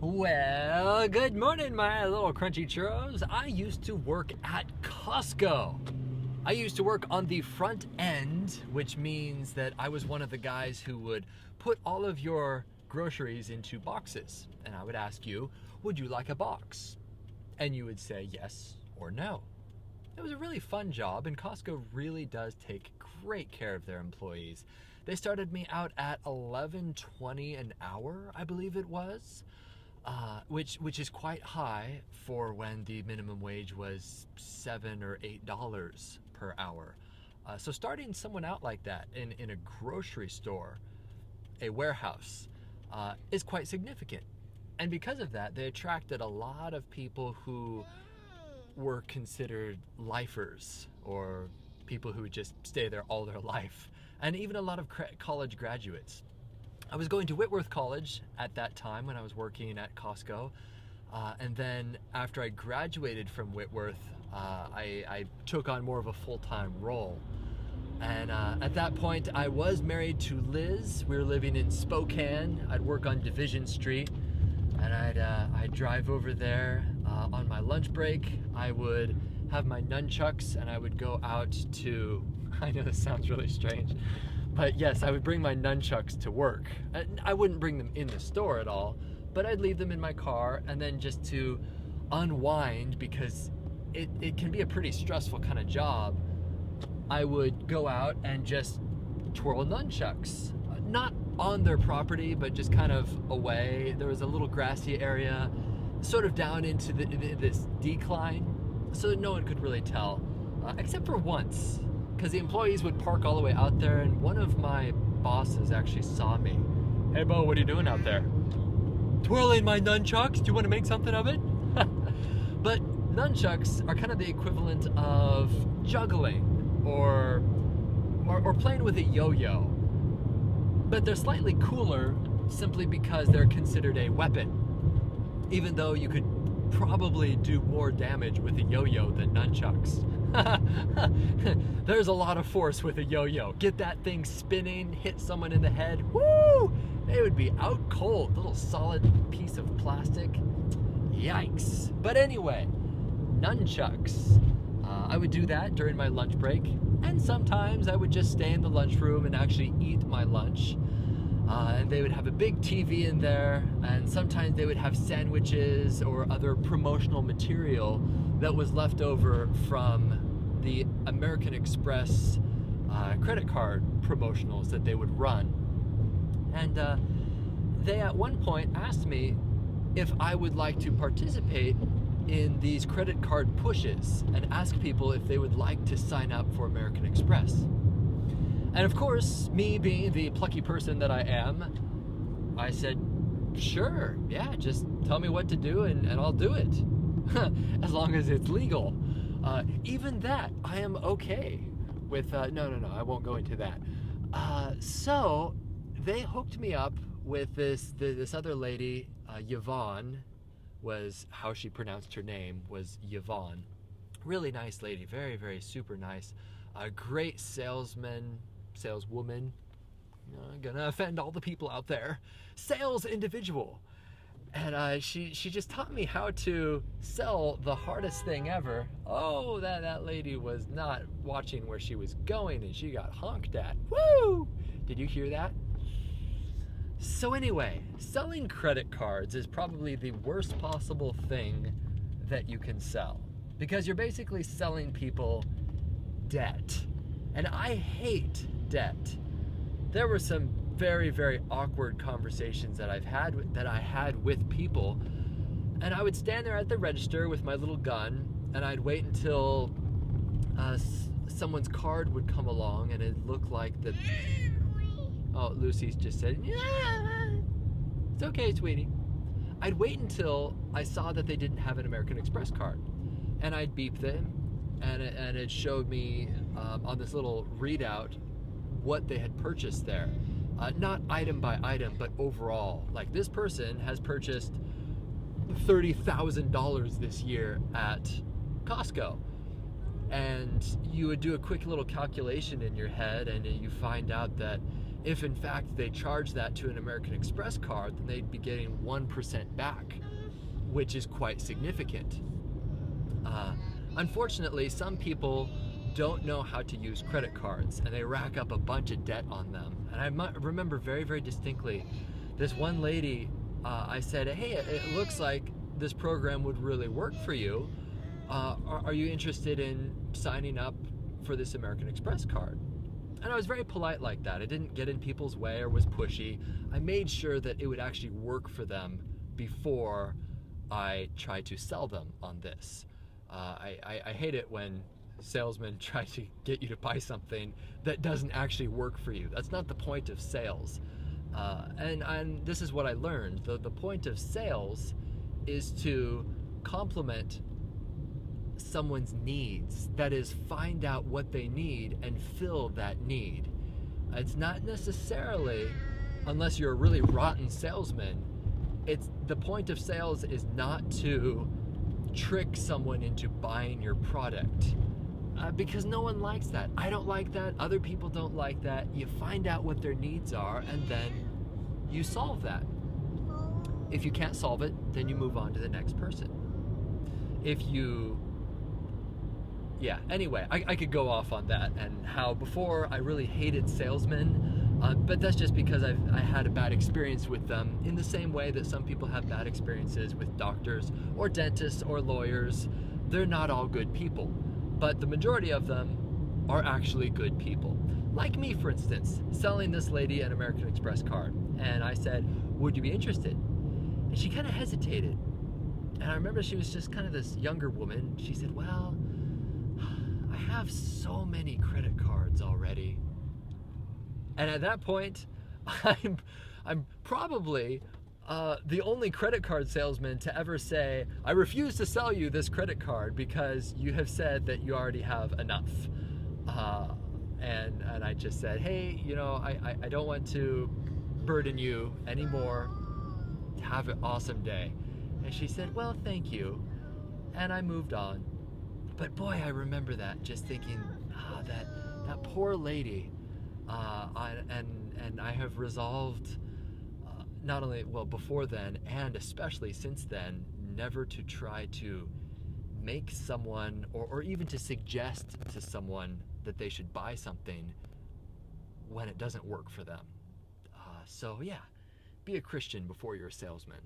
Well, good morning, my little crunchy churros. I used to work at Costco. I used to work on the front end, which means that I was one of the guys who would put all of your groceries into boxes. And I would ask you, would you like a box? And you would say yes or no. It was a really fun job, and Costco really does take great care of their employees. They started me out at $11.20 an hour, I believe it was. Which is quite high for when the minimum wage was $7 or $8 per hour. So starting someone out like that in a grocery store, a warehouse, is quite significant. And because of that, they attracted a lot of people who were considered lifers, or people who would just stay there all their life, and even a lot of college graduates. I was going to Whitworth College at that time when I was working at Costco, and then after I graduated from Whitworth, I took on more of a full-time role. And at that point, I was married to Liz. We were living in Spokane. I'd work on Division Street, and I'd drive over there on my lunch break. I would have my nunchucks, and I would go out to, I know this sounds really strange, but yes, I would bring my nunchucks to work. I wouldn't bring them in the store at all, but I'd leave them in my car, and then just to unwind, because it can be a pretty stressful kind of job, I would go out and just twirl nunchucks. Not on their property, but just kind of away. There was a little grassy area, sort of down into this decline, so that no one could really tell, except for once. Because the employees would park all the way out there, and one of my bosses actually saw me. Hey, Bo, what are you doing out there? Twirling my nunchucks. Do you want to make something of it? But nunchucks are kind of the equivalent of juggling or playing with a yo-yo. But they're slightly cooler simply because they're considered a weapon, even though you could probably do more damage with a yo-yo than nunchucks. There's a lot of force with a yo-yo. Get that thing spinning, hit someone in the head, woo! They would be out cold. Little solid piece of plastic. Yikes. But anyway, nunchucks. I would do that during my lunch break, and sometimes I would just stay in the lunchroom and actually eat my lunch. And they would have a big TV in there, and sometimes they would have sandwiches or other promotional material that was left over from the American Express credit card promotionals that they would run. And they at one point asked me if I would like to participate in these credit card pushes and ask people if they would like to sign up for American Express. And of course, me being the plucky person that I am, I said, sure, yeah, just tell me what to do and I'll do it. As long as it's legal. Even that, I am okay with, no, I won't go into that. So they hooked me up with this other lady, Yvonne, was how she pronounced her name, was Yvonne. Really nice lady, very, very super nice. A great saleswoman. I'm gonna offend all the people out there. Sales individual. And she just taught me how to sell the hardest thing ever. Oh, that lady was not watching where she was going, and she got honked at. Woo! Did you hear that? So anyway, selling credit cards is probably the worst possible thing that you can sell, because you're basically selling people debt. And I hate debt. There were some very, very awkward conversations that I had with people, and I would stand there at the register with my little gun, and I'd wait until someone's card would come along, and it looked like the... Oh, Lucy's just said, yeah, it's okay, sweetie. I'd wait until I saw that they didn't have an American Express card, and I'd beep them, and it showed me on this little readout what they had purchased there. Not item by item, but overall. Like, this person has purchased $30,000 this year at Costco. And you would do a quick little calculation in your head, and you find out that if in fact they charge that to an American Express card, then they'd be getting 1% back, which is quite significant. Unfortunately, some people don't know how to use credit cards, and they rack up a bunch of debt on them. And I remember very, very distinctly this one lady, I said, hey, it looks like this program would really work for you. Are you interested in signing up for this American Express card? And I was very polite like that. I didn't get in people's way or was pushy. I made sure that it would actually work for them before I tried to sell them on this. I hate it when salesmen try to get you to buy something that doesn't actually work for you. That's not the point of sales. And this is what I learned. The point of sales is to complement someone's needs. That is, find out what they need and fill that need. It's not necessarily, unless you're a really rotten salesman, the point of sales is not to trick someone into buying your product. Because no one likes that. I don't like that. Other people don't like that. You find out what their needs are, and then you solve that. If you can't solve it, then you move on to the next person. Anyway, I could go off on that, and how before I really hated salesmen, but that's just because I had a bad experience with them, in the same way that some people have bad experiences with doctors or dentists or lawyers. They're not all good people, but the majority of them are actually good people. Like me, for instance, selling this lady an American Express card, and I said, would you be interested? And she kind of hesitated, and I remember she was just kind of this younger woman. She said, well, I have so many credit cards already. And at that point, I'm probably the only credit card salesman to ever say, I refuse to sell you this credit card because you have said that you already have enough. And I just said, hey, I don't want to burden you anymore. Have an awesome day. And she said, well, thank you. And I moved on. But boy, I remember that, just thinking, that poor lady. And I have resolved, not only, before then, and especially since then, never to try to make someone, or even to suggest to someone that they should buy something when it doesn't work for them. So yeah, be a Christian before you're a salesman.